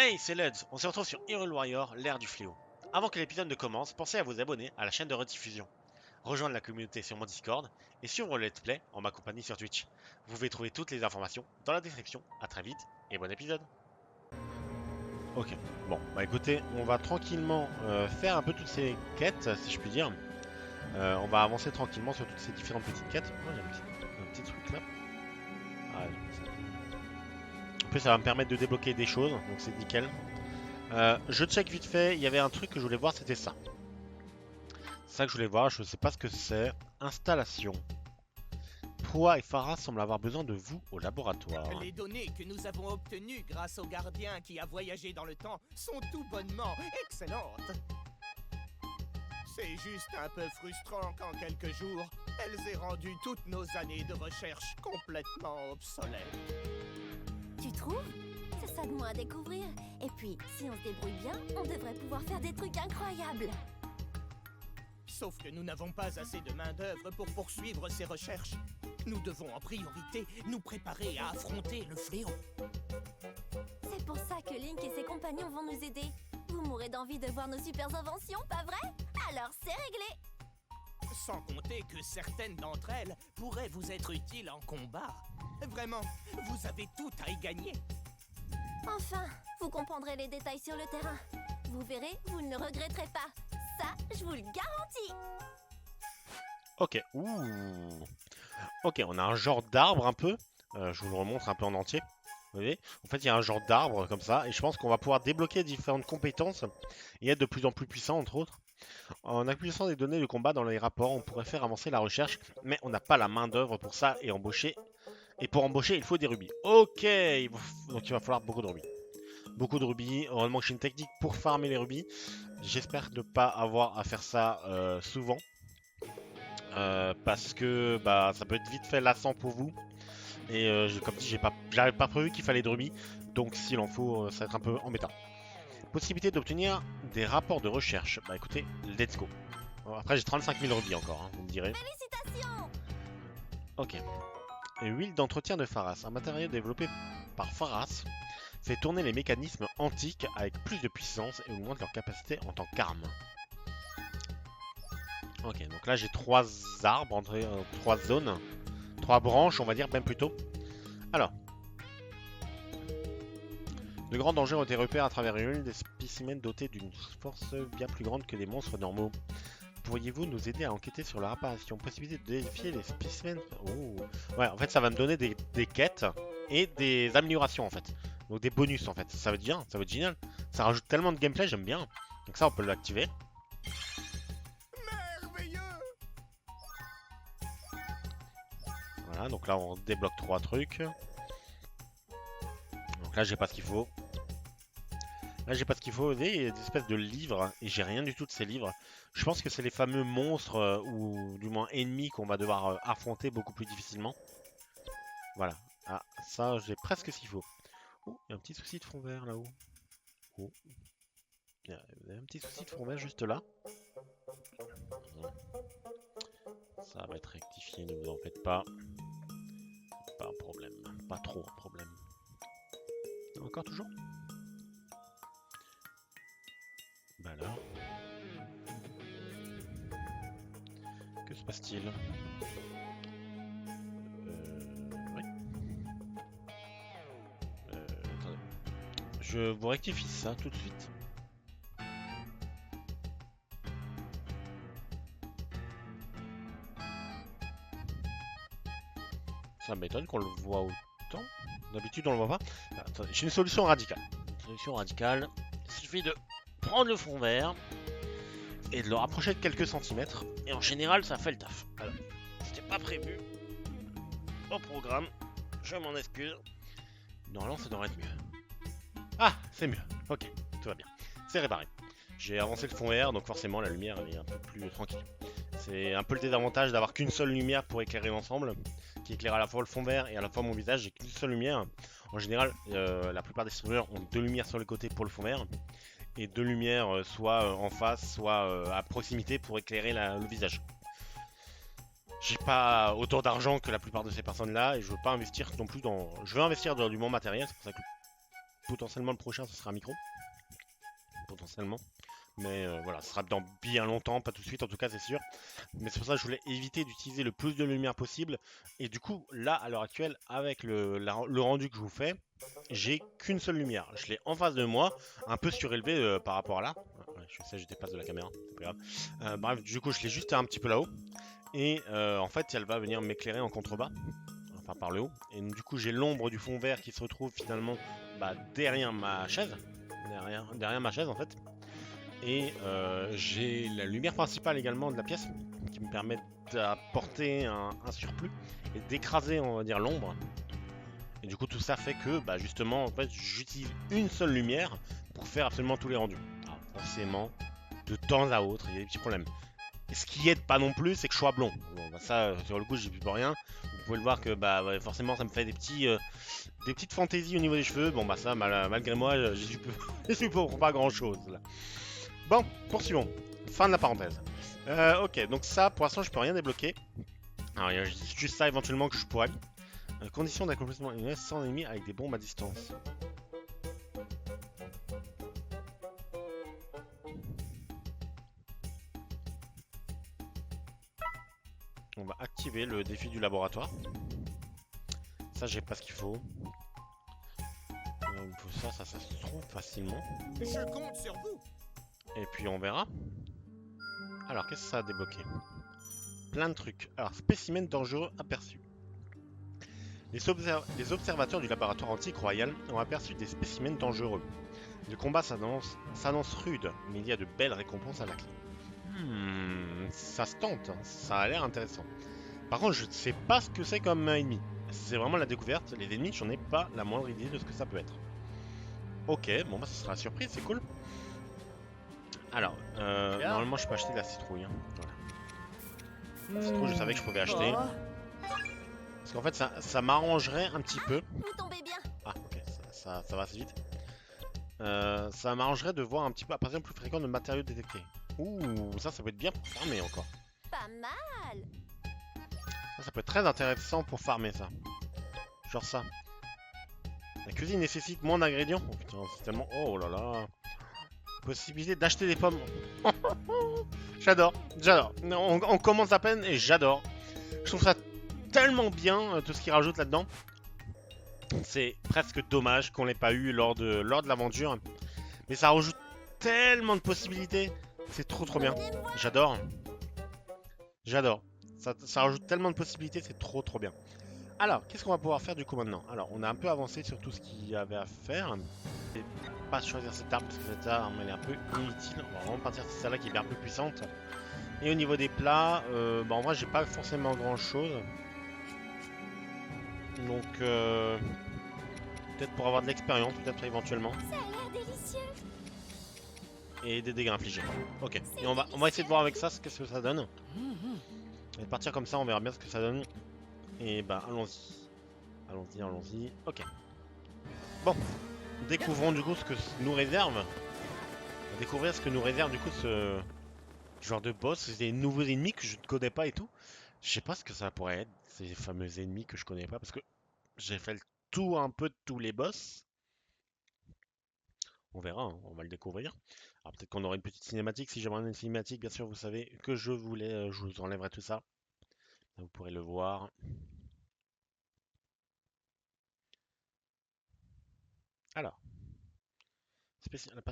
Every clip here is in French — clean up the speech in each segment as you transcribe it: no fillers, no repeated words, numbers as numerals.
Hey, c'est Luds, on se retrouve sur Hyrule Warrior, l'ère du fléau. Avant que l'épisode ne commence, pensez à vous abonner à la chaîne de rediffusion, rejoindre la communauté sur mon Discord et suivre le let's play en ma compagnie sur Twitch. Vous pouvez trouver toutes les informations dans la description. À très vite et bon épisode. Ok, bon, bah écoutez, on va tranquillement faire un peu toutes ces quêtes, si je puis dire. On va avancer tranquillement sur toutes ces différentes petites quêtes. Oh, j'ai un petit truc là. Ah, en plus, ça va me permettre de débloquer des choses, donc c'est nickel. Je check vite fait, il y avait un truc que je voulais voir, c'était ça. C'est ça que je voulais voir, je sais pas ce que c'est. Installation. Poa et Farah semblent avoir besoin de vous au laboratoire. Les données que nous avons obtenues grâce au gardien qui a voyagé dans le temps sont tout bonnement excellentes. C'est juste un peu frustrant qu'en quelques jours, elles aient rendu toutes nos années de recherche complètement obsolètes. Tu trouves? C'est ça de moins à découvrir. Et puis, si on se débrouille bien, on devrait pouvoir faire des trucs incroyables. Sauf que nous n'avons pas assez de main-d'œuvre pour poursuivre ces recherches. Nous devons en priorité nous préparer à affronter le fléau. C'est pour ça que Link et ses compagnons vont nous aider. Vous mourrez d'envie de voir nos super inventions, pas vrai? Alors c'est réglé. Sans compter que certaines d'entre elles pourraient vous être utiles en combat. Vraiment, vous avez tout à y gagner. Enfin, vous comprendrez les détails sur le terrain. Vous verrez, vous ne le regretterez pas. Ça, je vous le garantis. Ok, ouh. Ok, on a un genre d'arbre un peu. Je vous le remontre un peu en entier. Vous voyez? En fait, il y a un genre d'arbre comme ça. Et je pense qu'on va pouvoir débloquer différentes compétences et être de plus en plus puissant, entre autres. En accumulant des données de combat dans les rapports, on pourrait faire avancer la recherche. Mais on n'a pas la main d'œuvre pour ça et embaucher. Et pour embaucher, il faut des rubis. Ok, donc il va falloir beaucoup de rubis. Beaucoup de rubis. Heureusement que j'ai une technique pour farmer les rubis. J'espère ne pas avoir à faire ça souvent. Parce que bah, ça peut être vite fait lassant pour vous. Et comme dit, j'avais pas prévu qu'il fallait de rubis. Donc s'il en faut, ça va être un peu embêtant. Possibilité d'obtenir des rapports de recherche. Bah écoutez, let's go. Bon, après j'ai 35 000 rubis encore, hein, vous me direz. Félicitations! Ok. Et huile d'entretien de Pharas. Un matériau développé par Pharas fait tourner les mécanismes antiques avec plus de puissance et augmente leur capacité en tant qu'arme. Ok, donc là j'ai 3 arbres, entre 3 zones, 3 branches on va dire, même plutôt. Alors, de grands dangers ont été repérés à travers une des spécimens dotés d'une force bien plus grande que des monstres normaux. Pourriez-vous nous aider à enquêter sur leur apparition? Possibilité de défier les spécimens? Oh. Ouais, en fait ça va me donner des quêtes et des améliorations en fait. Donc des bonus en fait, ça va être bien, ça va être génial. Ça rajoute tellement de gameplay, j'aime bien. Donc ça on peut l'activer. Merveilleux! Voilà, donc là on débloque 3 trucs. Donc là j'ai pas ce qu'il faut. Là j'ai pas ce qu'il faut. Vous voyez, il y a des espèces de livres et j'ai rien du tout de ces livres. Je pense que c'est les fameux monstres ou du moins ennemis qu'on va devoir affronter beaucoup plus difficilement. Voilà. Ah, ça j'ai presque ce qu'il faut. Oh, il y a un petit souci de fond vert là-haut. Oh. Il y a un petit souci de fond vert juste là. Ça va être rectifié, ne vous en faites pas. Pas un problème. Pas trop un problème. Encore toujours? Bah alors. Que se passe-t-il? Oui. Attendez. Je vous rectifie ça tout de suite. Ça m'étonne qu'on le voit autant. D'habitude on le voit pas. Attendez, j'ai une solution radicale. Solution radicale. Il suffit de prendre le fond vert et de le rapprocher de quelques centimètres. Et en général ça fait le taf. Alors, c'était pas prévu au programme. Je m'en excuse. Normalement ça devrait être mieux. Ah, c'est mieux. Ok, tout va bien. C'est réparé. J'ai avancé le fond vert, donc forcément la lumière est un peu plus tranquille. C'est un peu le désavantage d'avoir qu'une seule lumière pour éclairer l'ensemble, qui éclaire à la fois le fond vert et à la fois mon visage. J'ai qu'une seule lumière. En général, la plupart des streamers ont 2 lumières sur le côté pour le fond vert et 2 lumières soit en face, soit à proximité pour éclairer le visage. J'ai pas autant d'argent que la plupart de ces personnes-là et je veux pas investir non plus dans. Je veux investir dans du bon matériel, c'est pour ça que potentiellement le prochain, ce sera un micro. Potentiellement. Mais voilà, ce sera dans bien longtemps, pas tout de suite en tout cas, c'est sûr. Mais c'est pour ça que je voulais éviter d'utiliser le plus de lumière possible. Et du coup, là, à l'heure actuelle, avec le rendu que je vous fais, j'ai qu'une seule lumière. Je l'ai en face de moi, un peu surélevé par rapport à là. Ouais, je sais, je dépasse de la caméra, c'est pas grave. Bref, du coup, je l'ai juste un petit peu là-haut. Et en fait, elle va venir m'éclairer en contrebas. Enfin, par le haut. Et donc, du coup, j'ai l'ombre du fond vert qui se retrouve finalement derrière ma chaise. Derrière ma chaise, en fait. Et j'ai la lumière principale également de la pièce qui me permet d'apporter un surplus et d'écraser, on va dire, l'ombre. Et du coup, tout ça fait que, justement, en fait, j'utilise une seule lumière pour faire absolument tous les rendus. Alors, forcément, de temps à autre, il y a des petits problèmes. Et ce qui aide pas non plus, c'est que je sois blond. Bon, ça, sur le coup, j'y peux rien. Vous pouvez le voir que, ouais, forcément, ça me fait des petites fantaisies au niveau des cheveux. Bon, ça, malgré moi, j'y suis pour pas grand chose là. Bon, poursuivons. Fin de la parenthèse. Ok, donc ça, pour l'instant, je peux rien débloquer. Alors, il y a juste ça éventuellement que je pourrais. Condition d'accomplissement sans ennemi avec des bombes à distance. On va activer le défi du laboratoire. Ça, j'ai pas ce qu'il faut. Il faut ça se trouve facilement. Je compte sur vous. Et puis on verra. Alors, qu'est-ce que ça a débloqué? Plein de trucs. Alors, spécimen dangereux aperçu. Les observateurs du laboratoire antique royal ont aperçu des spécimens dangereux. Le combat s'annonce rude, mais il y a de belles récompenses à la clé. Ça se tente, hein. Ça a l'air intéressant. Par contre, je ne sais pas ce que c'est comme ennemi. C'est vraiment la découverte. Les ennemis, j'en ai pas la moindre idée de ce que ça peut être. Ok, bon, ce sera la surprise, c'est cool. Alors, normalement, je peux acheter de la citrouille. Hein. Voilà. La citrouille, je savais que je pouvais acheter. Parce qu'en fait, ça m'arrangerait un petit peu. Vous tombez bien. Ah, ok, ça va assez vite. Ça m'arrangerait de voir un petit peu à partir plus fréquent de matériaux détectés. Ouh, ça peut être bien pour farmer encore. Pas mal. Ça peut être très intéressant pour farmer ça. Genre ça. La cuisine nécessite moins d'ingrédients. Oh putain, c'est tellement... Oh là là. Possibilité d'acheter des pommes. J'adore. On commence à peine et j'adore. Je trouve ça tellement bien, tout ce qu'ils rajoutent là-dedans. C'est presque dommage qu'on l'ait pas eu lors de l'aventure. Mais ça rajoute tellement de possibilités. C'est trop bien. J'adore. Ça rajoute tellement de possibilités, c'est trop bien. Alors, qu'est-ce qu'on va pouvoir faire du coup maintenant? Alors, on a un peu avancé sur tout ce qu'il y avait à faire. Et pas choisir cette arme parce que cette arme elle est un peu inutile. On va vraiment partir sur celle-là qui est un peu puissante. Et au niveau des plats, en vrai j'ai pas forcément grand chose. Donc peut-être pour avoir de l'expérience, peut-être éventuellement. Ça a l'air délicieux. Et des dégâts infligés. Ok. Et on va essayer de voir avec ça ce que ça donne. On va partir comme ça, on verra bien ce que ça donne. Et allons-y. Allons-y. Ok. Bon. Découvrons du coup ce que nous réserve. On va découvrir ce que nous réserve du coup ce genre de boss. Des nouveaux ennemis que je ne connais pas et tout. Je sais pas ce que ça pourrait être. Ces fameux ennemis que je connais pas. Parce que j'ai fait le tour un peu de tous les boss. On verra, hein, on va le découvrir. Alors peut-être qu'on aura une petite cinématique. Si j'aimerais une cinématique, bien sûr, vous savez que je vous enlèverai tout ça. Vous pourrez le voir. Alors. La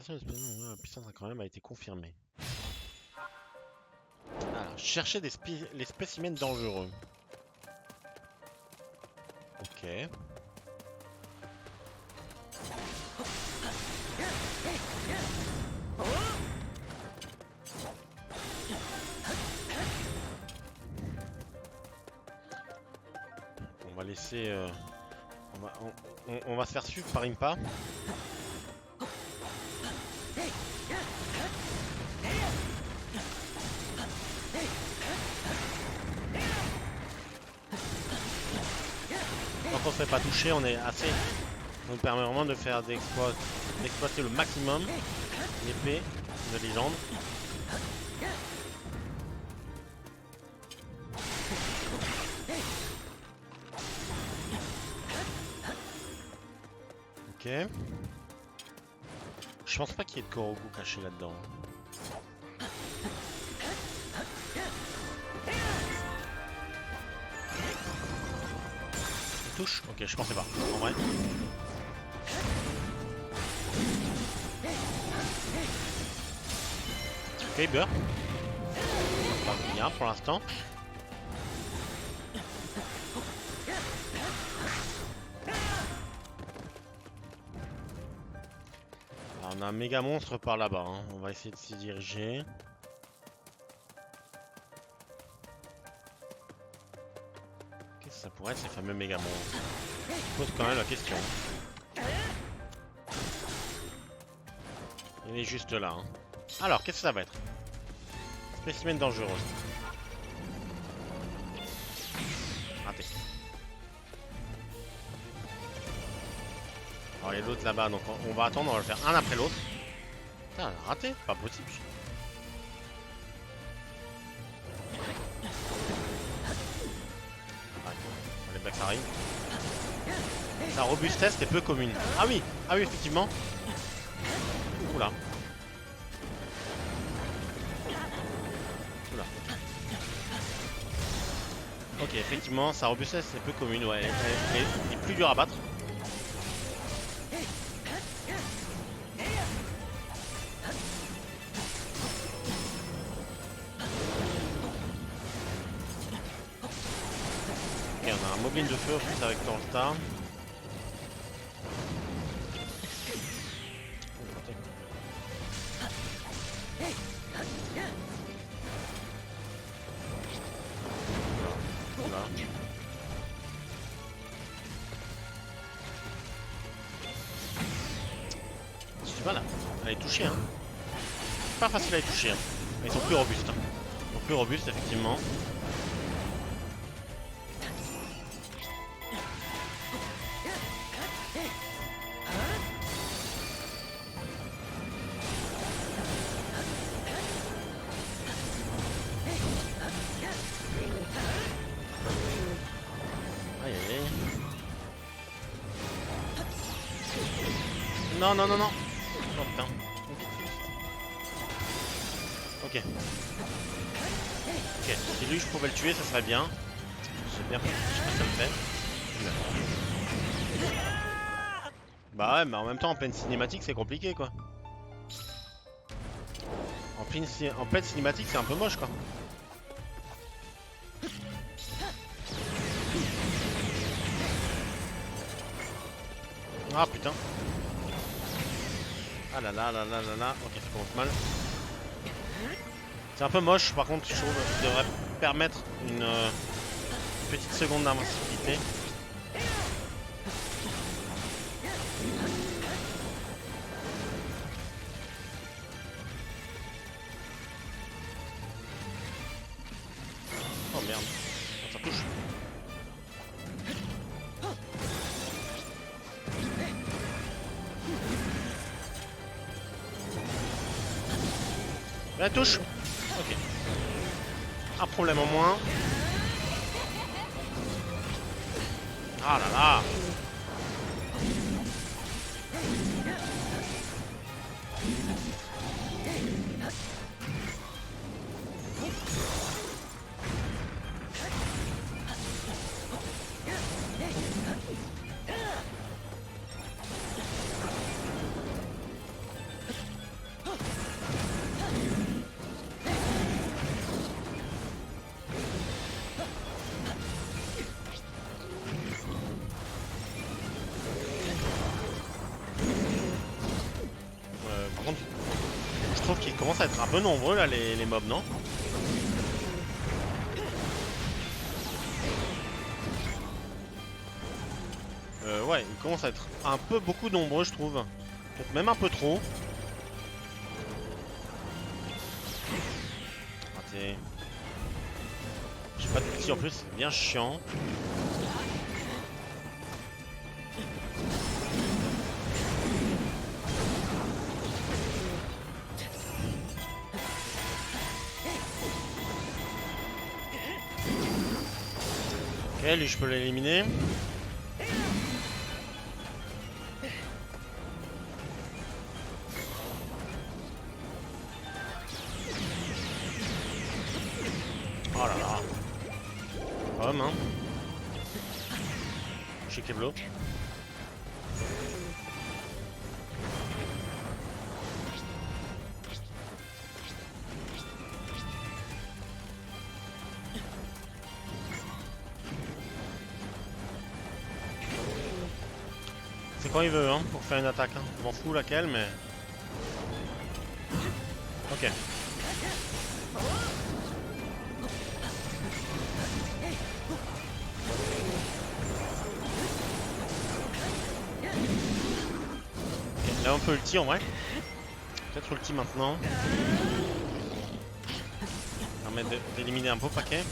puissance quand même a été confirmée. Alors, chercher les spécimens dangereux. Ok. On va laisser... on va se faire suivre par Impa. Quand on ne se fait pas toucher, on est assez... Ça nous permet vraiment de faire d'exploiter le maximum l'épée de légende. Ok. Je pense pas qu'il y ait de Korogu caché là-dedans. Il touche? Ok, je pensais pas. En vrai. Ok, beurre. Ça va bien pour l'instant. On a un méga monstre par là-bas, hein. On va essayer de s'y diriger. Qu'est-ce que ça pourrait être ces fameux méga monstres? Je pose quand même la question. Il est juste là. Hein. Alors, qu'est-ce que ça va être? Spécimen dangereux. Raté. Alors il y a l'autre là-bas, donc on va attendre, on va le faire un après l'autre. Putain, raté, pas possible. Ouais, les bugs arrivent. Sa robustesse est peu commune. Ah oui, effectivement. Oula. Oula. Ok, effectivement, sa robustesse est peu commune, ouais. Elle est plus dure à battre. Ok, on a un mobile de feu en plus avec Torsta. Voilà, elle est touchée, hein. Pas facile à les toucher, hein. Ils sont plus robustes. Hein. Ils sont plus robustes, effectivement. Aïe aïe aïe. Non, non, non, non. Oh putain. Ok. Ok, si lui je pouvais le tuer, ça serait bien. C'est bien, je sais pas si ça le fait. Bah ouais, mais en même temps, en pleine cinématique, c'est compliqué quoi. En pleine cinématique, c'est un peu moche quoi. Ah putain. Ah là là là là là là. Ok, ça commence mal. C'est un peu moche, par contre, je trouve qu'il devrait permettre une petite seconde d'invincibilité. Oh merde, ça touche. La touche. Ok. Un problème en moins. Ah là là. Par contre, je trouve qu'ils commencent à être un peu nombreux là les mobs, non? Ouais, ils commencent à être un peu beaucoup nombreux, je trouve. Peut-être même un peu trop. Raté. J'ai pas de petit en plus, c'est bien chiant. Ok, lui je peux l'éliminer. Homme, hein. Chez Keblo. C'est quand il veut, hein, pour faire une attaque. Hein. Je m'en fous laquelle, mais... Ok. Là on peut ulti en vrai. Peut-être ulti maintenant. Permet d'éliminer un beau paquet.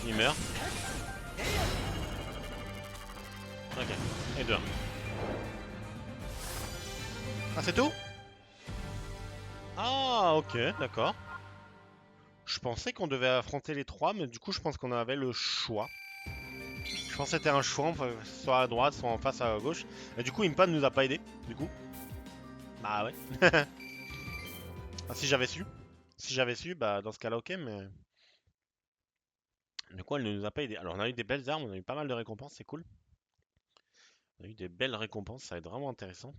Il meurt. Ok. Et 2-1. Ah c'est tout? Ah ok, d'accord. Je pensais qu'on devait affronter les 3, mais du coup je pense qu'on avait le choix. Je pense que c'était un choix, soit à droite, soit en face à gauche. Et du coup Impa ne nous a pas aidé, du coup. Bah ouais. Ah, si j'avais su. Si j'avais su, bah dans ce cas-là ok, mais... Du coup elle ne nous a pas aidé. Alors on a eu des belles armes, on a eu pas mal de récompenses, c'est cool. On a eu des belles récompenses, ça va être vraiment intéressant.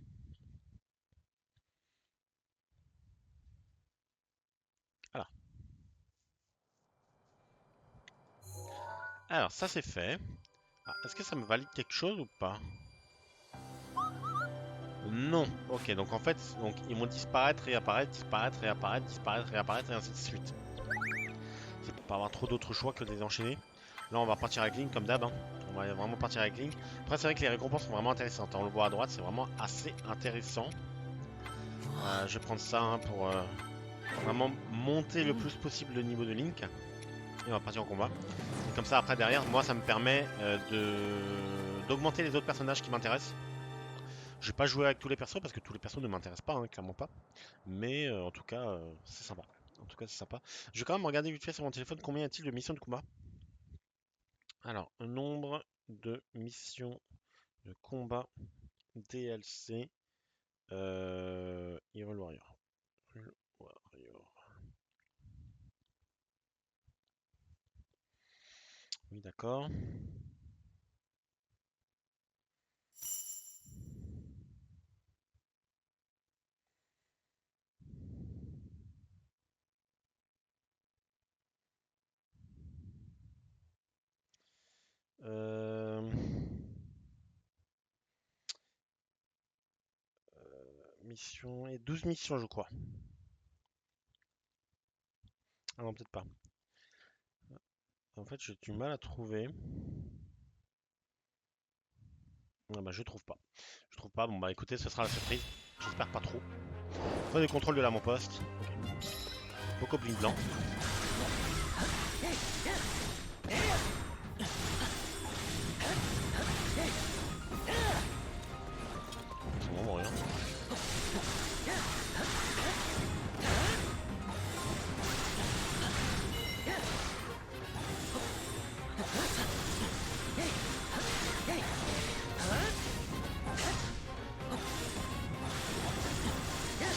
Voilà. Alors ça c'est fait. Ah, est-ce que ça me valide quelque chose ou pas? Non. Ok, donc en fait, donc, ils vont disparaître, réapparaître, disparaître, réapparaître, disparaître, réapparaître et ainsi de suite. C'est pour pas avoir trop d'autres choix que de les enchaîner. Là on va partir avec Link comme d'hab. Hein. On va vraiment partir avec Link. Après c'est vrai que les récompenses sont vraiment intéressantes. On le voit à droite, c'est vraiment assez intéressant. Je vais prendre ça hein, pour vraiment monter le plus possible le niveau de Link. Et on va partir en combat. Et comme ça après derrière, moi ça me permet d'augmenter les autres personnages qui m'intéressent. Je vais pas jouer avec tous les persos parce que tous les persos ne m'intéressent pas, hein, clairement pas. Mais en tout cas, c'est sympa. En tout cas, c'est sympa. Je vais quand même regarder vite fait sur mon téléphone combien y a-t-il de missions de combat. Alors, nombre de missions de combat DLC Hyrule Warrior. Hyrule Warrior. Oui, d'accord. Mission et 12 missions, je crois. Ah non, peut-être pas. En fait, j'ai du mal à trouver. Ah bah, je trouve pas. Je trouve pas. Bon, bah écoutez, ce sera la surprise. J'espère pas trop. Fin de contrôle de l'avant-poste. Okay. Bokoblin blanc. C'est vraiment rien.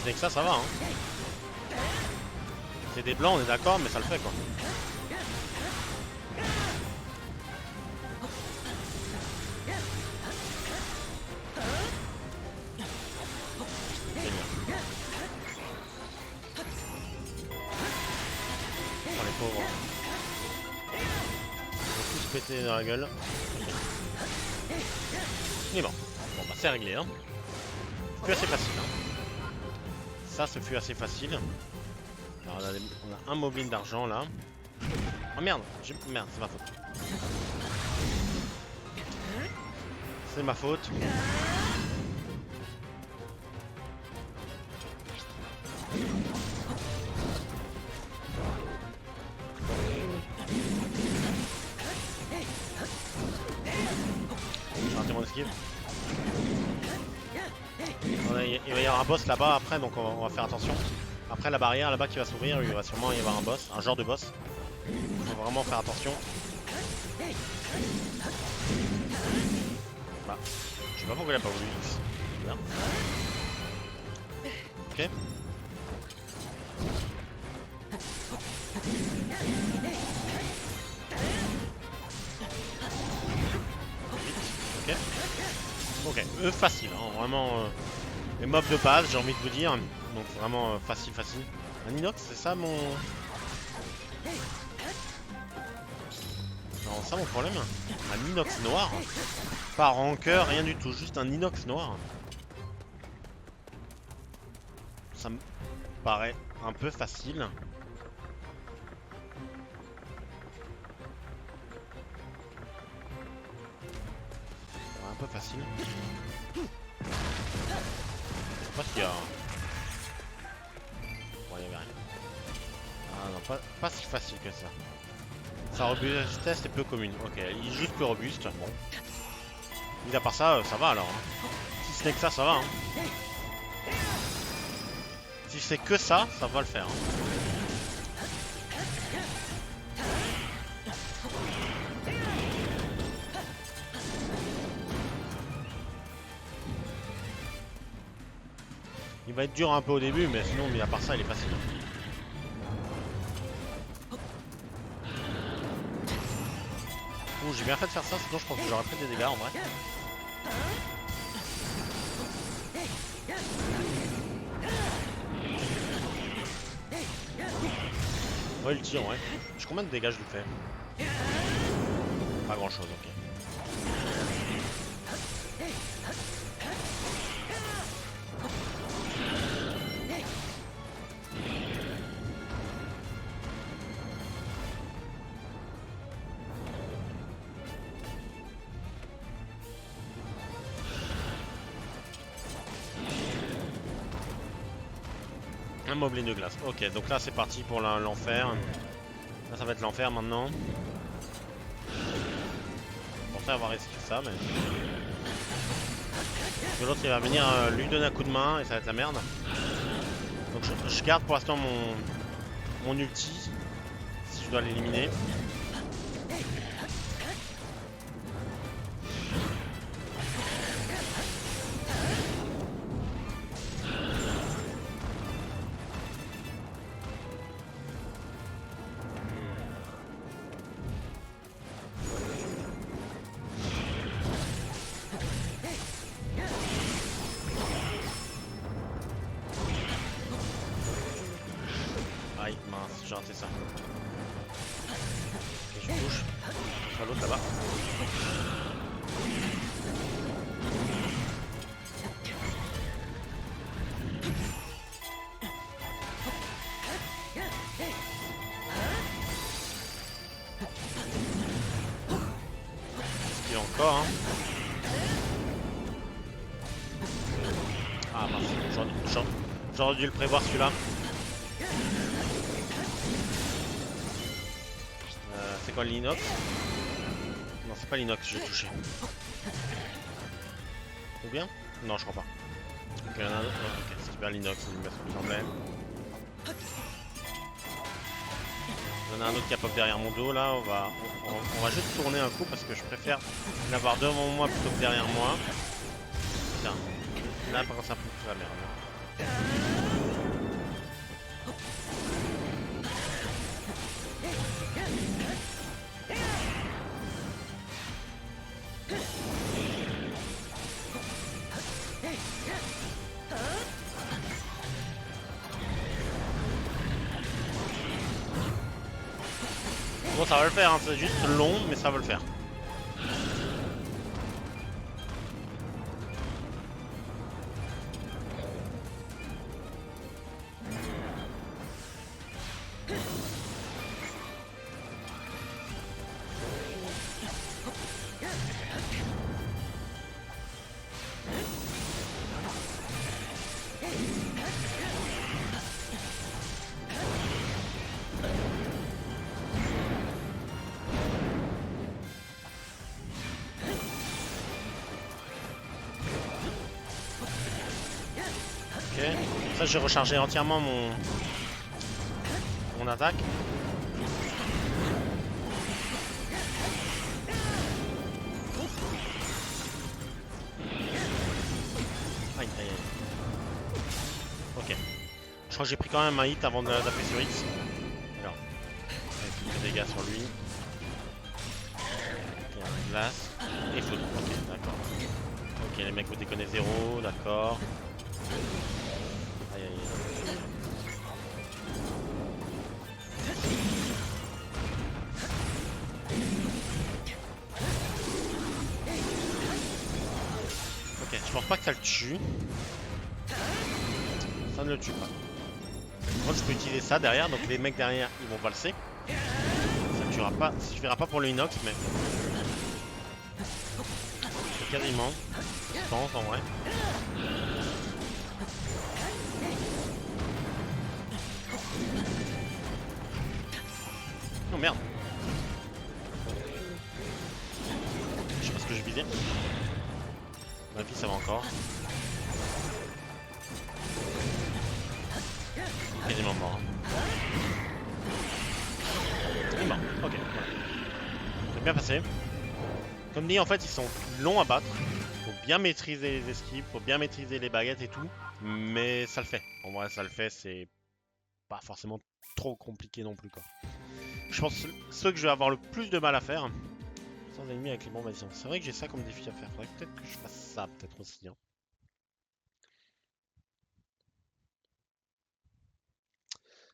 C'est que ça va hein. C'est des blancs, on est d'accord, mais ça le fait quoi. Oh les pauvres. Ils vont tous péter dans la gueule. Mais bon. Bon bah c'est réglé hein. Ce fut assez facile hein. Ça ce fut assez facile. Alors on a un moblin d'argent là. Oh merde, merde, c'est ma faute. C'est ma faute. J'ai raté mon esquive. Il va y avoir un boss là-bas après, donc on va faire attention. Après la barrière là-bas qui va s'ouvrir, il va sûrement y avoir un boss, un genre de boss. Il faut vraiment faire attention. Bah, je sais pas pourquoi il a pas voulu X. Bien. Ok. facile, hein, vraiment les mobs de base, j'ai envie de vous dire. Donc vraiment facile. Un inox, c'est ça mon... Non, ça mon problème. Un inox noir. Pas rancœur, rien du tout, juste un inox noir. Ça me paraît un peu facile. Un peu facile. Je sais pas s'il y a... Bon, il y avait rien. Ah non, pas si facile que ça. Sa robustesse est peu commune. Ok, il est juste peu robuste. Bon. Mis à part ça, ça va alors. Hein. Si ce n'est que ça va. Hein. Si c'est que ça va le faire. Hein. Il va être dur un peu au début, mais sinon, mis à part ça, il est facile. J'ai bien fait de faire ça, sinon je pense que j'aurais pris des dégâts en vrai. Ouais, le tir, ouais. J'ai combien de dégâts je lui fais? Pas grand chose, ok. Un moblin de glace. Ok, donc là c'est parti pour l'enfer. Là ça va être l'enfer maintenant. Je pensais avoir réussi ça, mais... L'autre il va venir lui donner un coup de main et ça va être la merde. Donc je garde pour l'instant mon ulti. Si je dois l'éliminer. Aïe, mince, j'ai raté ça. Ok, je touche. Sur l'autre là-bas. Il y a encore, hein. Ah mince, j'aurais dû le prévoir celui-là. C'est quoi l'inox? Non, c'est pas l'inox, j'ai touché. Ou bien? Non, je crois pas. Ok, il y en a un autre. Ok, c'est super l'inox, il me semblait. Il y en a un autre qui a pop derrière mon dos là. On va juste tourner un coup parce que je préfère l'avoir devant moi plutôt que derrière moi. Tiens, là par contre ça fout la merde. Bon, ça va le faire, hein. C'est juste long, mais ça va le faire. Ok, ça j'ai rechargé entièrement mon attaque. Aïe aïe aïe. Ok. Je crois que j'ai pris quand même un hit avant d'appuyer sur X. Alors, avec quelques dégâts sur lui. Ok, glace et foudre. Ok, d'accord. Ok, les mecs vous déconnez 0, d'accord. Aïe aïe aïe. Ok, je pense pas que ça le tue. Ça ne le tue pas. Moi je peux utiliser ça derrière, donc les mecs derrière ils vont valser. Ça ne tuera pas, ça suffira pas pour le inox, mais quasiment, je pense en vrai. Oh merde. Je sais pas ce que je visais. Ma vie ça va encore. Quasiment mort. Il est mort, ok, voilà. C'est bien passé. Comme dit, en fait, ils sont longs à battre. Faut bien maîtriser les esquives, faut bien maîtriser les baguettes et tout. Mais ça le fait. En vrai, ça le fait, c'est pas forcément trop compliqué non plus, quoi. Je pense que ceux que je vais avoir le plus de mal à faire, sans ennemis avec les bombes à distance. C'est vrai que j'ai ça comme défi à faire. Faudrait peut-être que je fasse ça, peut-être aussi. Hein.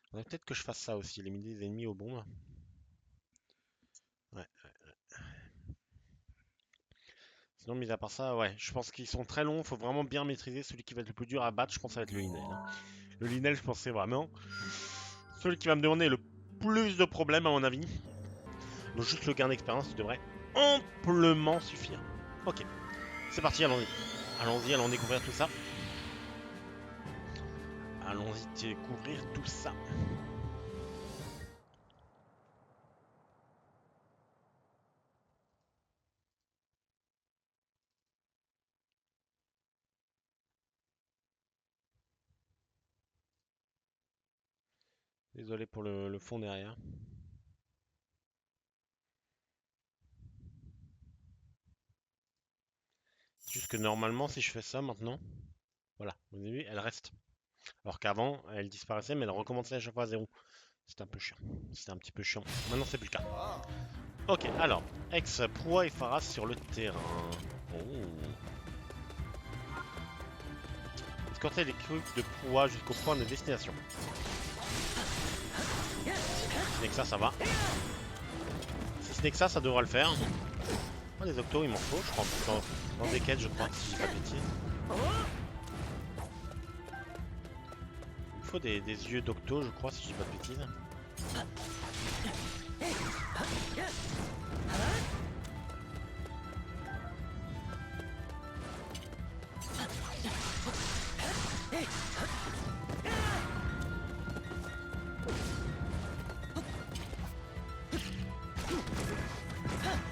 Faudrait peut-être que je fasse ça aussi, éliminer les ennemis aux bombes. Ouais. Sinon, mis à part ça, ouais, je pense qu'ils sont très longs. Faut vraiment bien maîtriser. Celui qui va être le plus dur à battre, je pense, ça va être le Linel. Hein. Le Linel, je pense, c'est vraiment celui qui va me demander le plus de problèmes, à mon avis. Donc, juste le gain d'expérience devrait amplement suffire. Ok, c'est parti, allons-y. Allons-y, allons découvrir tout ça. Allons-y découvrir tout ça. Désolé pour le fond derrière. C'est juste que normalement, si je fais ça maintenant, voilà, vous avez vu, elle reste. Alors qu'avant, elle disparaissait, mais elle recommençait à chaque fois à 0. C'était un peu chiant. C'était un petit peu chiant. Maintenant, c'est plus le cas. Ok, alors, ex proie et Pharas sur le terrain. Oh. Escorter les trucs de proie jusqu'au point de destination. Si ce n'est que ça va. Si ce n'est que ça devrait le faire. Oh, les octos, il m'en faut, je crois. Dans des quêtes, je crois, si je dis pas de bêtises. Il faut des yeux d'octo, je crois, si je dis pas de bêtises.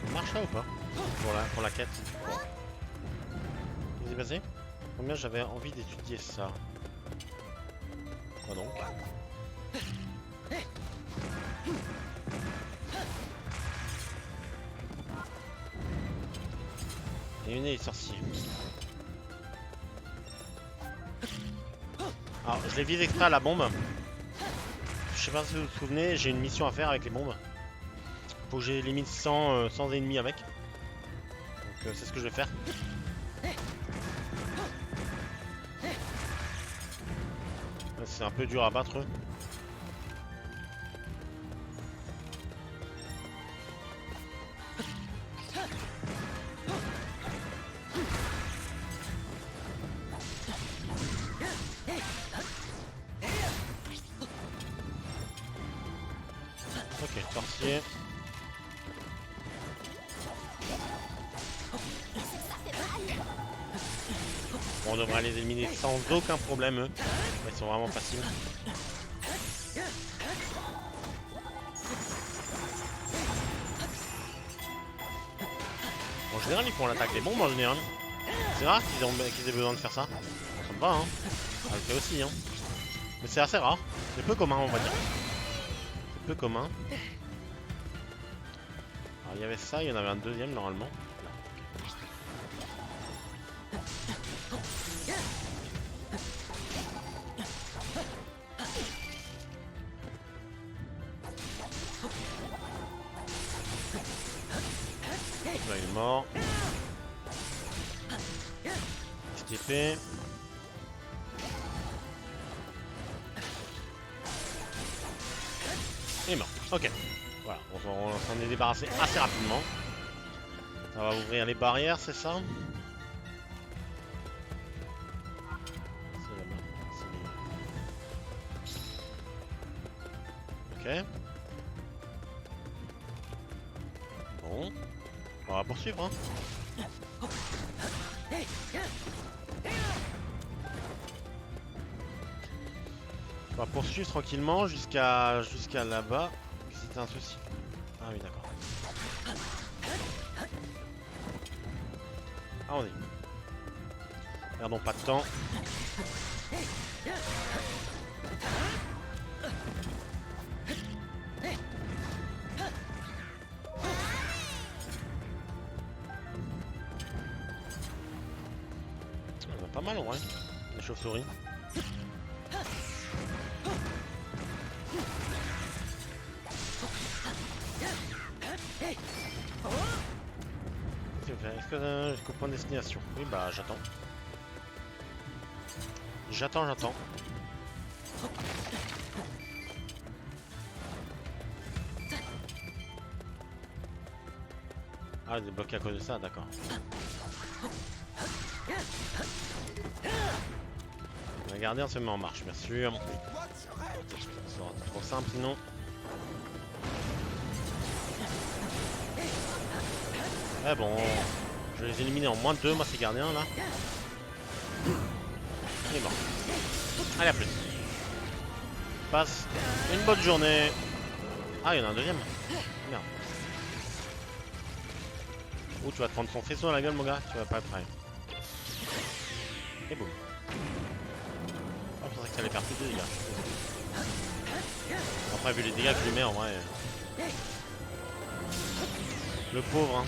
Ça marche là ou pas pour la quête? Qu'est-ce qui s'est passé? Combien j'avais envie d'étudier ça? Quoi donc? Et une des sorciers. Alors, je les vise exprès à la bombe. Je sais pas si vous vous souvenez, j'ai une mission à faire avec les bombes. Faut que j'élimine 100 ennemis avec. Donc c'est ce que je vais faire. C'est un peu dur à battre eux. Ok, sorcier. Bon, on devrait les éliminer sans aucun problème eux. Ils sont vraiment faciles. En général, ils font l'attaque des bombes en général. C'est rare qu'ils aient besoin de faire ça. Ça me va, hein. Ça le fait aussi, hein. Mais c'est assez rare. C'est peu commun, on va dire. C'est peu commun. Alors, il y avait ça, il y en avait un deuxième normalement. Là, il est mort. Petite épée. Et mort. Ok. Voilà, on s'en est débarrassé assez rapidement. Ça va ouvrir les barrières, c'est ça? C'est là-bas. Ok. Bon. On va poursuivre, hein. On va poursuivre tranquillement jusqu'à là-bas. C'était un souci. Ah oui, d'accord. Ah, on est. Perdons pas de temps. On a pas mal en vrai, les chauves-souris. Est-ce que jusqu'au point de destination? Oui, bah j'attends. J'attends. Ah, il est bloqué à cause de ça, d'accord. La gardienne se met en marche, bien sûr. Ça sera trop simple sinon. Ouais, bon. Je vais les éliminer en moins de 2, moi, ces gardiens là. Il est mort. Allez, à plus. Passe une bonne journée. Ah, il y en a un deuxième. Merde. Ouh, tu vas te prendre son faisceau à la gueule, mon gars. Tu vas pas être prêt. Et boum. Oh, je pensais que ça allait faire plus de dégâts. Après, vu les dégâts qu'il met en vrai. Le pauvre, hein.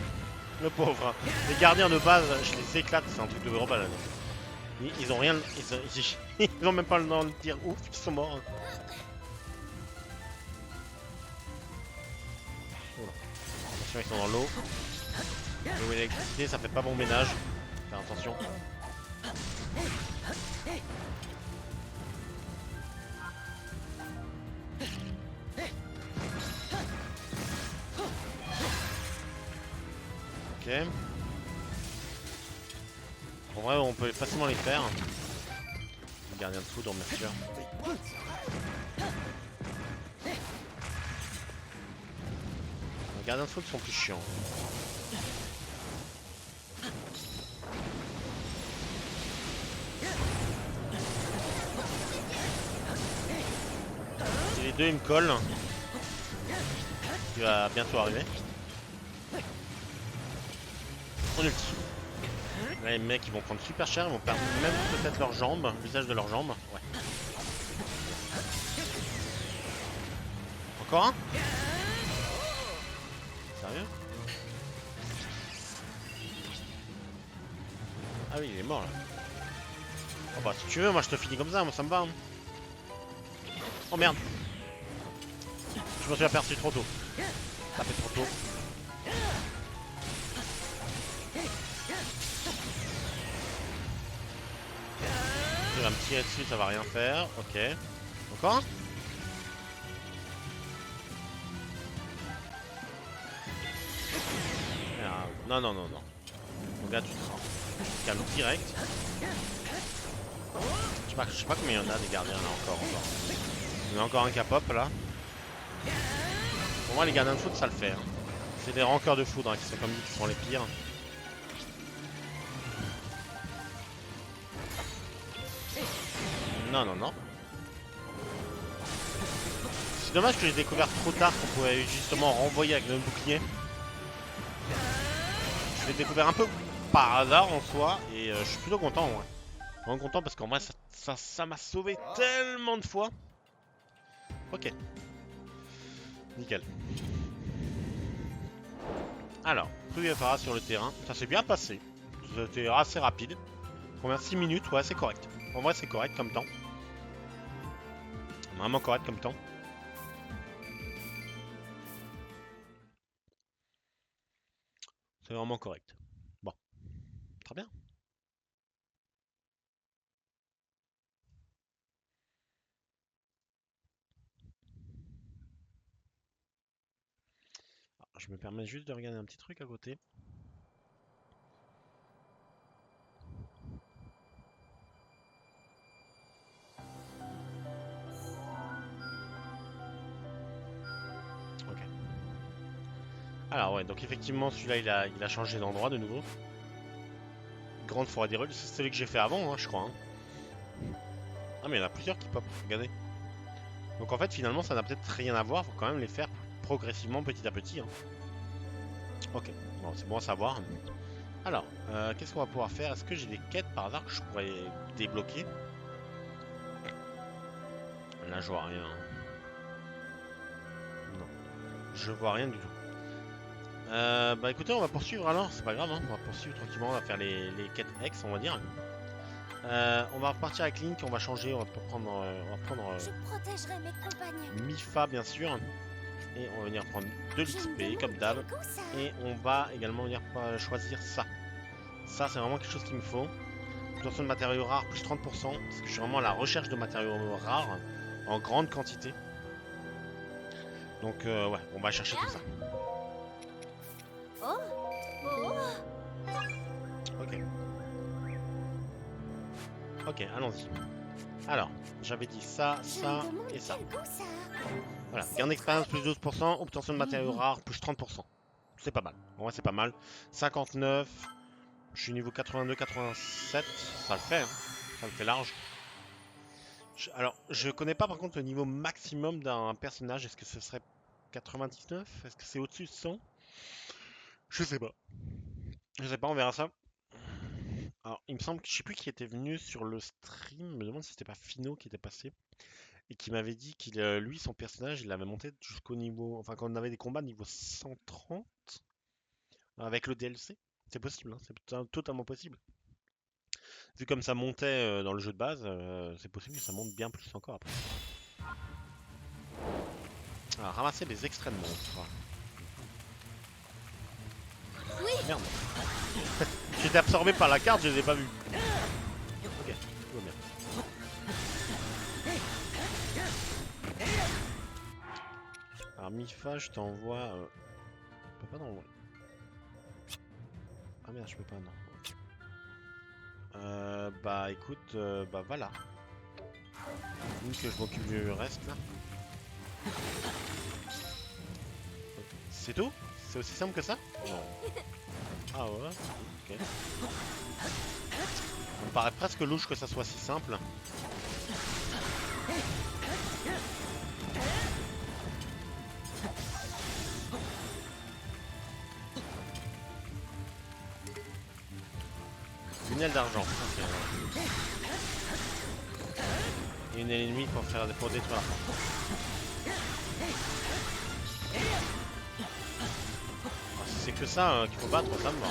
Le pauvre. Hein. Les gardiens de base, je les éclate. C'est un truc de gros balade. Ils ont rien. Ils ont même pas le temps de dire ouf, ils sont morts. Hein. Attention, ils sont dans l'eau. L'eau et l'électricité, ça fait pas bon ménage. Faire attention. Ok. En vrai, on peut facilement les faire. Le gardien de foudre, bien sûr. Les gardiens de foudre sont plus chiants. Si les deux ils me collent, qui va bientôt arriver. On ulti. Là, les mecs ils vont prendre super cher, ils vont perdre même peut-être leurs jambes, l'usage de leurs jambes. Ouais. Encore un? Sérieux? Ah oui, il est mort là. Oh bah si tu veux, moi je te finis comme ça, moi ça me va. Hein. Oh merde. Je me suis aperçu trop tôt. Ça fait trop tôt. Il va me tirer dessus, ça va rien faire. Ok. Encore un? Non, non, non, non. Mon gars, tu te calmes direct. Je sais pas combien il y en a des gardiens là encore. Il y en a encore un qui a pop là. Pour moi, les gardiens de foudre, ça le fait. Hein. C'est des rancœurs de foudre hein, qui sont comme dit, qui sont les pires. Non, non, non. C'est dommage que j'ai découvert trop tard qu'on pouvait justement renvoyer avec le bouclier. Je l'ai découvert un peu par hasard en soi et je suis plutôt content en vrai. Vraiment content parce qu'en vrai ça m'a sauvé tellement de fois. Ok. Nickel. Alors, Fara sur le terrain. Ça s'est bien passé. C'était assez rapide. Combien 6 minutes, ouais c'est correct. En vrai c'est correct comme temps. Vraiment correct comme temps. C'est vraiment correct. Bon. Très bien. je me permets juste de regarder un petit truc à côté. Ok. Alors ouais, donc effectivement celui-là il a changé d'endroit de nouveau. Grande forêt d'Hyrule, c'est celui que j'ai fait avant, hein, je crois. Hein. Ah mais il y en a plusieurs qui pop, regardez. Donc en fait finalement ça n'a peut-être rien à voir, faut quand même les faire progressivement petit à petit. Hein. Ok, bon c'est bon à savoir. Alors, qu'est-ce qu'on va pouvoir faire? Est-ce que j'ai des quêtes par hasard que je pourrais débloquer? Là je vois rien. Non, je vois rien du tout. Bah écoutez, on va poursuivre alors, c'est pas grave, hein. On va poursuivre tranquillement, on va faire les quêtes ex, on va dire. On va repartir avec Link, on va changer, on va prendre, Je protégerai mes compagnons. Mifa bien sûr. Et on va venir prendre de Je me l'XP demande comme d'hab. quel goût ça a. Et on va également venir choisir ça. Ça c'est vraiment quelque chose qu'il me faut. Obtention de matériaux rares plus 30%. Parce que je suis vraiment à la recherche de matériaux rares en grande quantité. Donc ouais, on va chercher tout ça. Oh, oh. Ok. Ok, allons-y. Alors, j'avais dit ça, Je ça me demande et ça. quel goût ça a. Voilà, gain d'expérience plus 12%, obtention de matériaux rares plus 30%. C'est pas mal. En vrai, c'est pas mal. 59. Je suis niveau 82, 87. Ça le fait, hein. Ça le fait large. Alors, je connais pas par contre le niveau maximum d'un personnage. Est-ce que ce serait 99? Est-ce que c'est au-dessus de 100? Je sais pas. Je sais pas, on verra ça. Alors, il me semble que je sais plus qui était venu sur le stream. Je me demande si c'était pas Fino qui était passé. Et qui m'avait dit qu'il, lui, son personnage, il l'avait monté jusqu'au niveau. Enfin, quand on avait des combats niveau 130 avec le DLC. C'est possible, hein, c'est totalement possible. Vu comme ça montait dans le jeu de base, c'est possible que ça monte bien plus encore après. Alors, ramasser les extraits de monstres. Oui. Merde. J'étais absorbé par la carte, je les ai pas vus. Ok, tout va bien. Alors Mifa, je t'envoie... Je peux pas d'envoyer. Ah merde, je peux pas, non. Ok. Bah écoute, bah voilà. Une que je m'occupe du reste là. C'est tout? C'est aussi simple que ça? Non. Ah ouais, ok. Ça me paraît presque louche que ça soit si simple. Une aile d'argent. Ok. Et une aile ennemie pour détruire la porte. Ah, si c'est que ça qu'il faut battre, ça me va.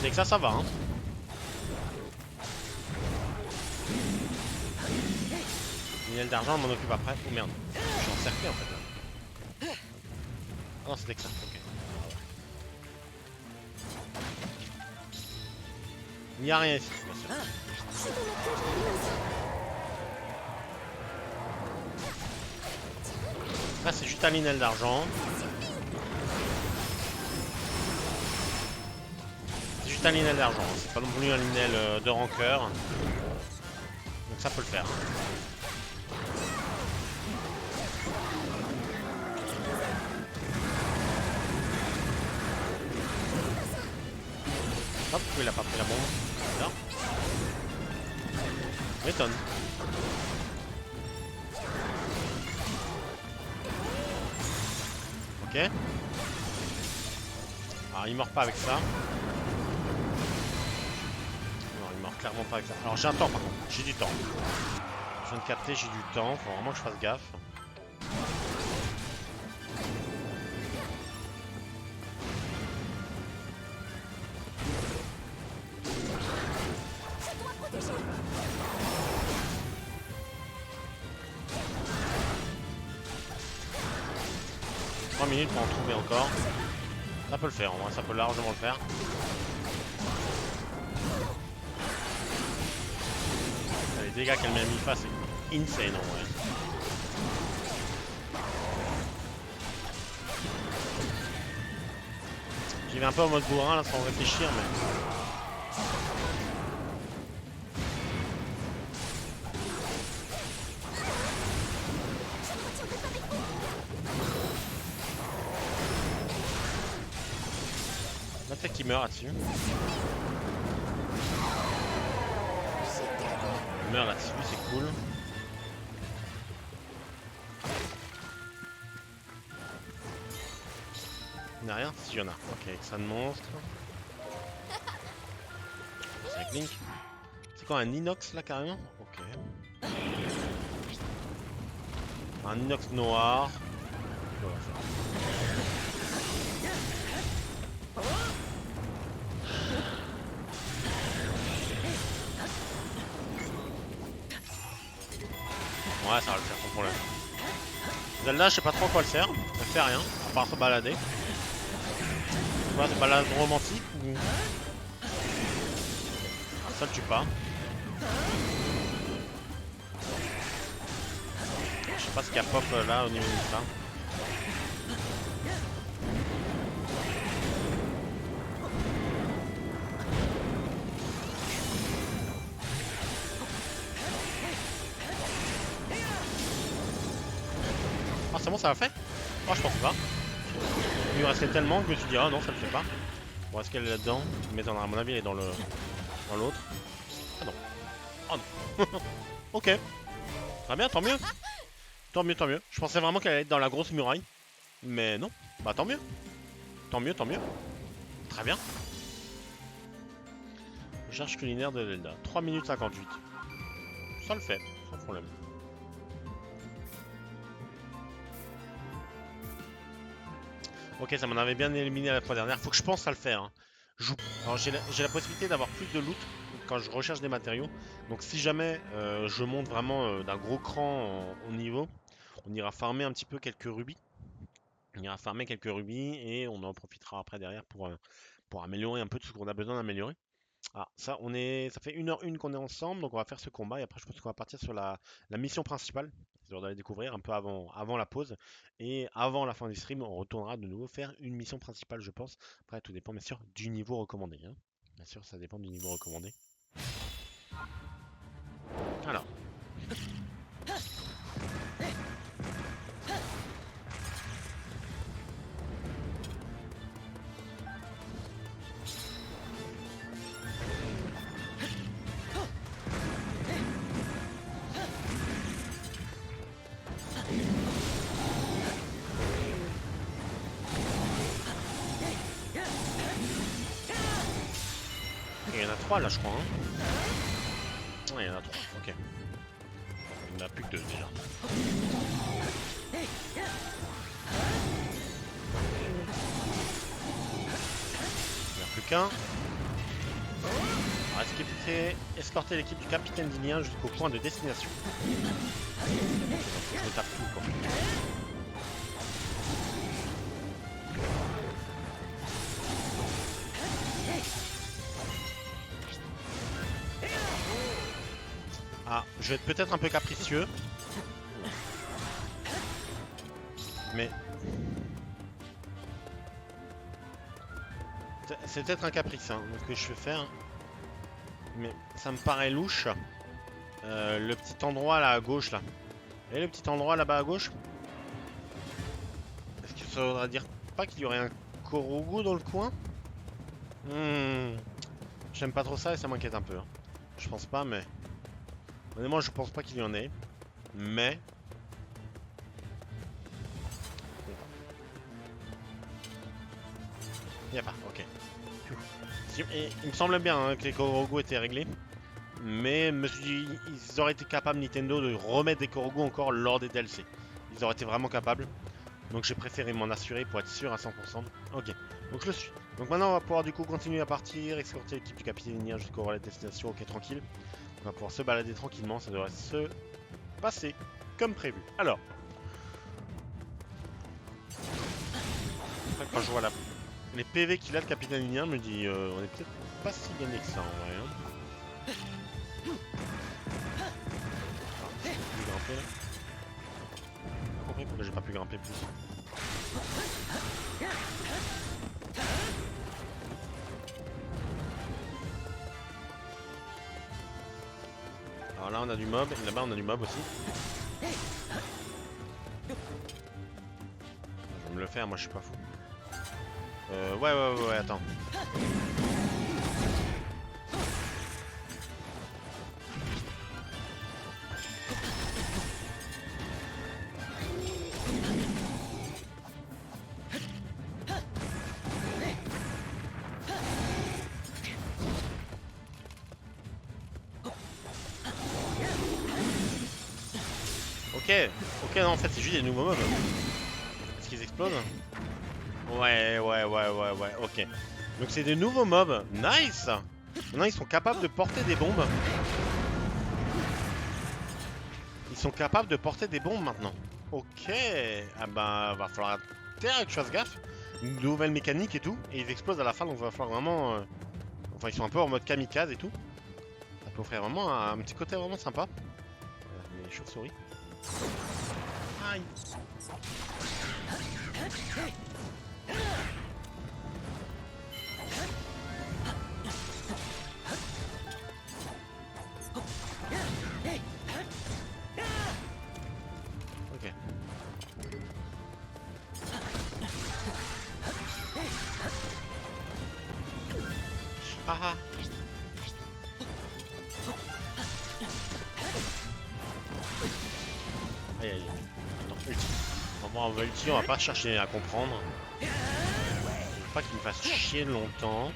C'est que ça va, hein. Une aile d'argent, on m'en occupe après. Oh merde, je suis encerclé en fait là. Ah non, c'était que ça, ok. Il n'y a rien ici, bien sûr. Là, c'est juste un linel d'argent. C'est juste un linel d'argent, c'est pas non plus un linel de rancœur. Donc ça peut le faire. Hop, il a pas pris la bombe. Là. M'étonne. Ok. Alors il meurt pas avec ça. Non, il meurt clairement pas avec ça. Alors j'ai un temps par contre, j'ai du temps. Je viens de capter, j'ai du temps, faut vraiment que je fasse gaffe. minutes pour en trouver encore. Ça peut le faire, en vrai, ça peut largement le faire. Les dégâts qu'elle m'a mis face, c'est insane en vrai. J'y vais un peu en mode bourrin là sans réfléchir, mais... Peut-être qu'il meurt là-dessus. Il meurt là-dessus, c'est cool. Il n'y a rien? Si, il y en a. Ok, ça de monstre. C'est avec Link. C'est quoi, un inox là carrément? Ok. Un inox noir. Ouais, ça va le faire sans problème. Zelda, je sais pas trop à quoi elle sert. Elle fait rien, à part se balader. C'est balade romantique ou... Ah, ça le tue pas. Je sais pas ce qu'il y a pop là au niveau de ça. Ah c'est bon, ça l'a fait? Oh je pense pas. Il me restait tellement que je me suis dit ah non ça le fait pas. Bon est-ce qu'elle est là-dedans? Mais à mon avis elle est dans le dans l'autre. Ah non. Oh non. Ok. Très bien, tant mieux. Tant mieux, tant mieux. Je pensais vraiment qu'elle allait être dans la grosse muraille. Mais non. Bah tant mieux. Tant mieux, tant mieux. Très bien. Recherche culinaire de Zelda. 3 minutes 58. Ça le fait, sans problème. Ok, ça m'en avait bien éliminé la fois dernière. Faut que je pense à le faire. Hein. Alors j'ai la possibilité d'avoir plus de loot quand je recherche des matériaux. Donc si jamais je monte vraiment d'un gros cran au niveau, on ira farmer un petit peu quelques rubis. On ira farmer quelques rubis et on en profitera après derrière pour améliorer un peu tout ce qu'on a besoin d'améliorer. Ah, ça fait 1h01 qu'on est ensemble, donc on va faire ce combat et après je pense qu'on va partir sur la mission principale. C'est d'aller découvrir un peu avant la pause. Et avant la fin du stream, on retournera de nouveau faire une mission principale, je pense. Après, tout dépend bien sûr du niveau recommandé. Hein. Bien sûr, ça dépend du niveau recommandé. Alors. Il y en a 3 là je crois. Hein. Ouais, il y en a 3, ok. Il n'y en a plus que 2 déjà. Il n'y en a plus qu'un. Escorter l'équipe du capitaine Dilien jusqu'au point de destination. Je tape tout quoi. Ah, je vais être peut-être un peu capricieux. Mais... c'est peut-être un caprice hein, ce que je vais faire. Mais ça me paraît louche. Le petit endroit là à gauche là. Et le petit endroit là-bas à gauche. Est-ce que ça voudrait dire pas qu'il y aurait un Korogu dans le coin? J'aime pas trop ça et ça m'inquiète un peu. Hein. Je pense pas mais... honnêtement je pense pas qu'il y en ait. Mais... il n'y a pas, ok. Et il me semble bien hein, que les Korogu étaient réglés. Mais je me suis dit, ils auraient été capables, Nintendo, de remettre des Korogu encore lors des DLC. Ils auraient été vraiment capables. Donc j'ai préféré m'en assurer pour être sûr à 100%. Ok, donc je le suis. Donc maintenant on va pouvoir du coup continuer à partir, escorter l'équipe du capitaine Nia jusqu'au relais de destination. Ok, tranquille. On va pouvoir se balader tranquillement, ça devrait se passer comme prévu. Alors. Après, quand je vois les PV qu'il a, le capitaine Lien me dit on est peut-être pas si gagné que ça en vrai. Hein. Ah, j'ai pu grimper là. J'ai pas compris pourquoi j'ai pas pu grimper plus. Alors là on a du mob, et là-bas on a du mob aussi. Je vais me le faire, moi je suis pas fou. Ouais, attends. Ok, non, en fait, c'est juste des nouveaux mobs. Est-ce qu'ils explosent? Ouais, ok. Donc, c'est des nouveaux mobs. Nice! Maintenant, ils sont capables de porter des bombes. Ils sont capables de porter des bombes maintenant. Ok. Ah bah, va falloir que je fasse gaffe. Une nouvelle mécanique et tout. Et ils explosent à la fin, donc va falloir vraiment. Enfin, ils sont un peu en mode kamikaze et tout. Ça peut offrir vraiment un petit côté vraiment sympa. Les chauves-souris. Aïe. Ok. Ah. Aïe aïe. Attends, ulti. On va ulti, on va pas chercher à comprendre. Je veux pas qu'il me fasse chier longtemps.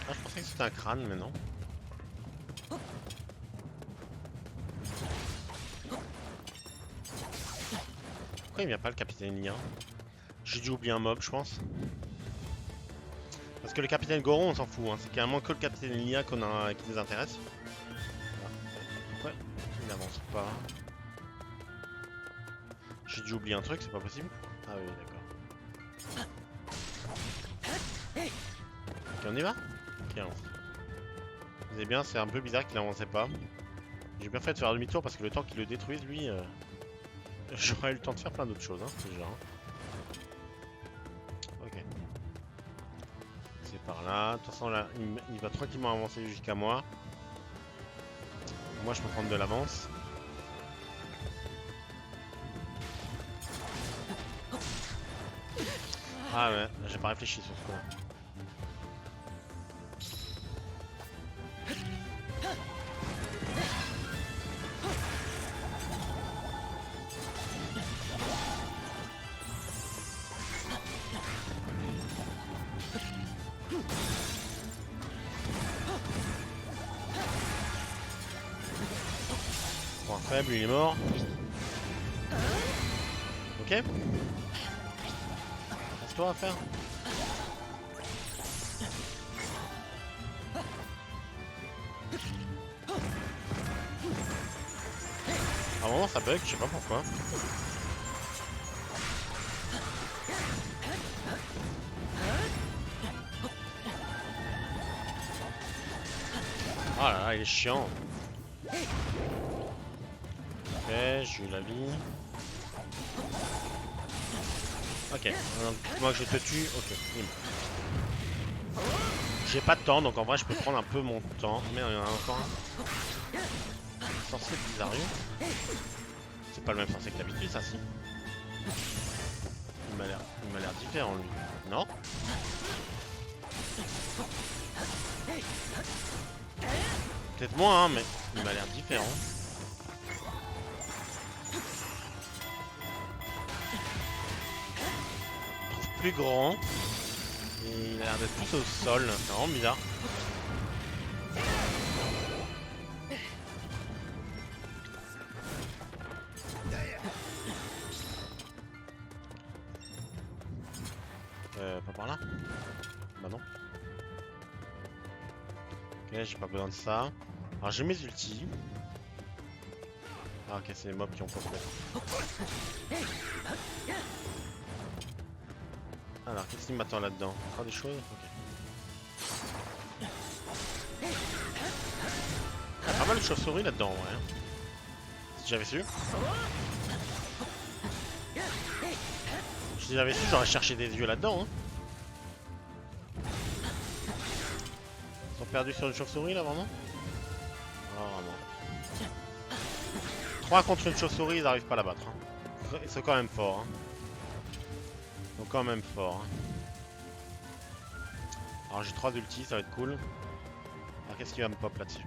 Ah, je pensais que c'était un crâne, mais non. Pourquoi il vient pas le capitaine Lien? J'ai dû oublier un mob, je pense. Parce que le capitaine Goron, on s'en fout. Hein. C'est carrément que le capitaine Lien qui nous intéresse. Pourquoi il n'avance pas? J'ai dû oublier un truc, c'est pas possible. Ah oui, d'accord. Ok, on y va? Ok, on... Vous savez bien, c'est un peu bizarre qu'il avançait pas. J'ai bien fait de faire demi-tour parce que le temps qu'il le détruise, lui, j'aurais eu le temps de faire plein d'autres choses, hein, déjà. Ok. C'est par là. De toute façon, là, il va tranquillement avancer jusqu'à moi. Moi, je peux prendre de l'avance. Ah ouais, j'ai pas réfléchi sur ce coup-là. Point faible, il est mort. Ok. Reste-toi à faire. À un moment ça bug, je sais pas pourquoi. Oh là là, il est chiant. Ok, j'ai eu la vie. Ok, moi je te tue. Ok, j'ai pas de temps, donc en vrai je peux prendre un peu mon temps. Mais il y en a encore un. Sorcier bizarrieux. C'est pas le même sorcier que d'habitude, ça si. Il m'a l'air différent lui. Non? Peut-être moins, hein, mais il m'a l'air différent. Je trouve plus grand. Et il a l'air d'être plus au sol. C'est vraiment bizarre. Pas par là? Bah non. Ok, j'ai pas besoin de ça. Alors j'ai mes ultis. Ah ok, c'est les mobs qui ont pas fait. Alors qu'est-ce qui m'attend là-dedans? Encore des choses? Ok. Il y a pas mal de chauves-souris là-dedans, ouais. Si j'avais su. Si j'avais su, j'aurais cherché des yeux là-dedans. Hein. Ils sont perdus sur une chauve-souris là, vraiment? Oh, vraiment. 3 contre une chauve-souris, ils n'arrivent pas à la battre. Hein. Ils sont quand même forts. Hein. Ils sont quand même forts. Hein. Alors j'ai 3 ultis, ça va être cool. Alors qu'est-ce qui va me pop là-dessus?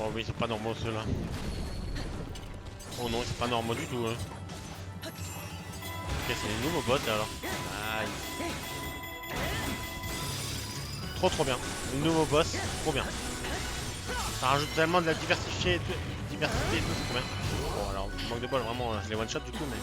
Oh oui, c'est pas normaux ceux-là. Oh non, c'est pas normaux du tout. Hein. Ok, c'est les nouveaux bots alors. Aïe. Trop bien. Le nouveau boss, trop bien. Ça rajoute tellement de la diversité et tout, c'est trop bien. Bon alors, manque de bol, vraiment, je les one shot du coup, mais...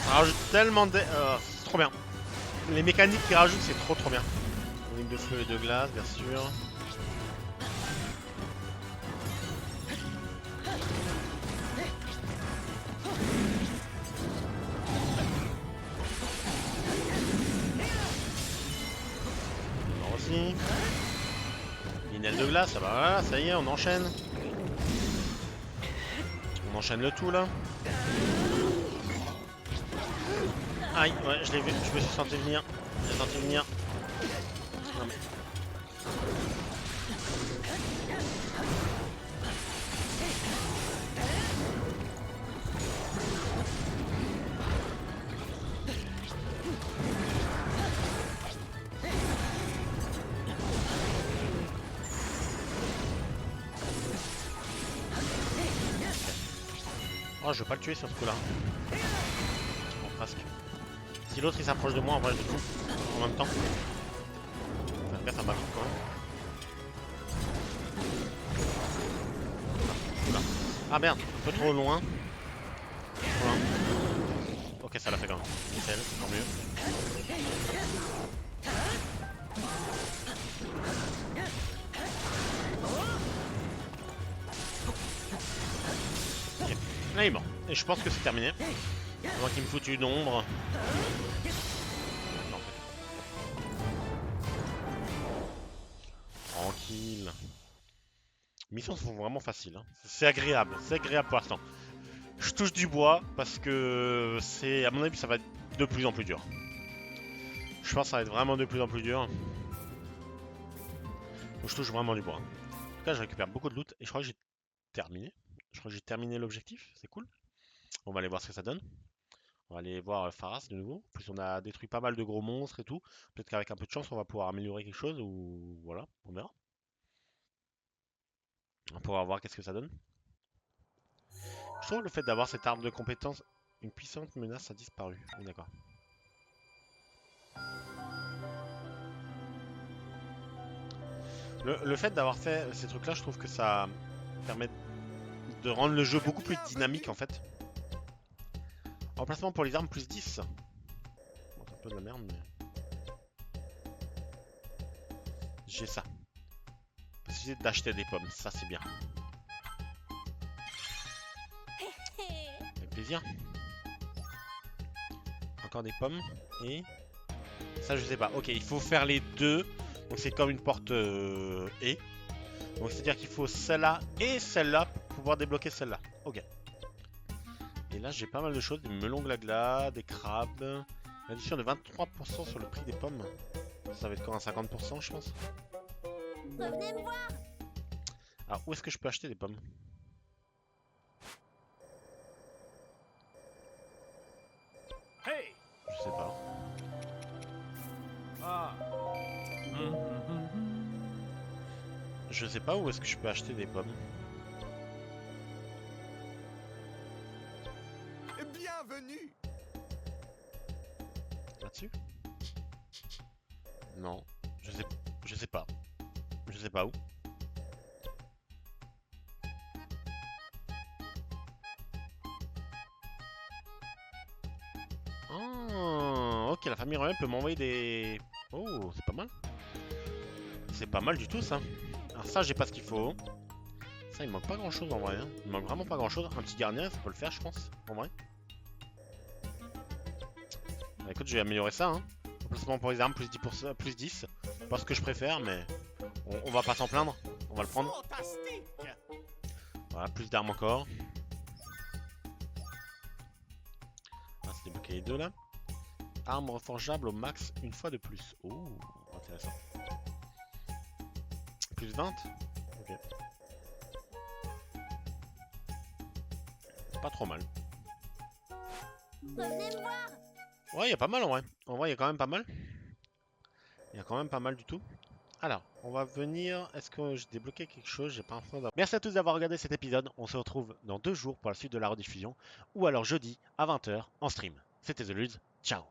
Ça rajoute tellement de... c'est trop bien. Les mécaniques qu'ils rajoutent, c'est trop bien. Ligne de feu et de glace, bien sûr. Alors aussi. Lignelle de glace, ça va, voilà, ça y est, on enchaîne. On enchaîne le tout là. Aïe, ouais, je l'ai vu, je me suis senti venir. J'ai senti venir. Non mais... Oh, je vais pas le tuer sur ce coup là. Bon, presque. Si l'autre il s'approche de moi, en vrai je le tue en même temps. Faire gaffe à ma vie quand même. Oula. Ah merde, un peu trop loin. Voilà. Ok, ça l'a fait quand même. Nickel, tant mieux. Ok, là il est mort. Et je pense que c'est terminé. Avant qu'il me foute une ombre. Non, tranquille. Les missions sont vraiment faciles. Hein. C'est agréable pour l'instant. Je touche du bois parce que c'est, à mon avis, ça va être de plus en plus dur. Je pense que ça va être vraiment de plus en plus dur. Donc je touche vraiment du bois. En tout cas, je récupère beaucoup de loot et je crois que j'ai terminé. Je crois que j'ai terminé l'objectif, c'est cool. On va aller voir ce que ça donne. On va aller voir Pharas de nouveau. En plus, on a détruit pas mal de gros monstres et tout. Peut-être qu'avec un peu de chance, on va pouvoir améliorer quelque chose ou voilà, on verra. On pourra voir qu'est-ce que ça donne. Je trouve le fait d'avoir cette arme de compétence, une puissante menace a disparu. Oui, d'accord. Le fait d'avoir fait ces trucs là, je trouve que ça permet de rendre le jeu beaucoup plus dynamique en fait. Emplacement pour les armes plus 10. Bon, c'est un peu de la merde mais... J'ai ça. Possibilité d'acheter des pommes, ça c'est bien. Avec plaisir. Encore des pommes et... Ça je sais pas. Ok, il faut faire les deux. Donc c'est comme une porte et. Donc c'est à dire qu'il faut celle-là et celle-là pour pouvoir débloquer celle-là. Ok. Et là j'ai pas mal de choses. Des melons glagla, des crabes. Addition de 23% sur le prix des pommes. Ça va être quoi, un 50% je pense. Revenez me voir. Alors où est-ce que je peux acheter des pommes? Hey, Je sais pas. Je sais pas où est-ce que je peux acheter des pommes. Bienvenue. Là-dessus? Non. Je sais pas. Je sais pas où. Oh, ok, la famille royale peut m'envoyer des... Oh, c'est pas mal. C'est pas mal du tout, ça. Alors ça, j'ai pas ce qu'il faut. Ça, il manque pas grand-chose, en vrai. Hein. Il manque vraiment pas grand-chose. Un petit gardien, ça peut le faire, je pense, en vrai. Bah, écoute, je vais améliorer ça, hein. Emplacement pour les armes, plus 10%, plus 10. Pas ce que je préfère, mais... On va pas s'en plaindre. On va le prendre. Fantastique. Voilà, plus d'armes encore. Ah, c'est débloqué les deux, là. Armes reforgeables au max une fois de plus. Oh, intéressant. Plus 20. Ok. Pas trop mal. Revenez me voir. Ouais, il y a pas mal en vrai. En vrai, il y a quand même pas mal. Il y a quand même pas mal du tout. Alors, on va venir... Est-ce que j'ai débloqué quelque chose? J'ai pas l'impression d'avoir... Merci à tous d'avoir regardé cet épisode. On se retrouve dans 2 jours pour la suite de la rediffusion. Ou alors jeudi à 20 h en stream. C'était The Ludes. Ciao.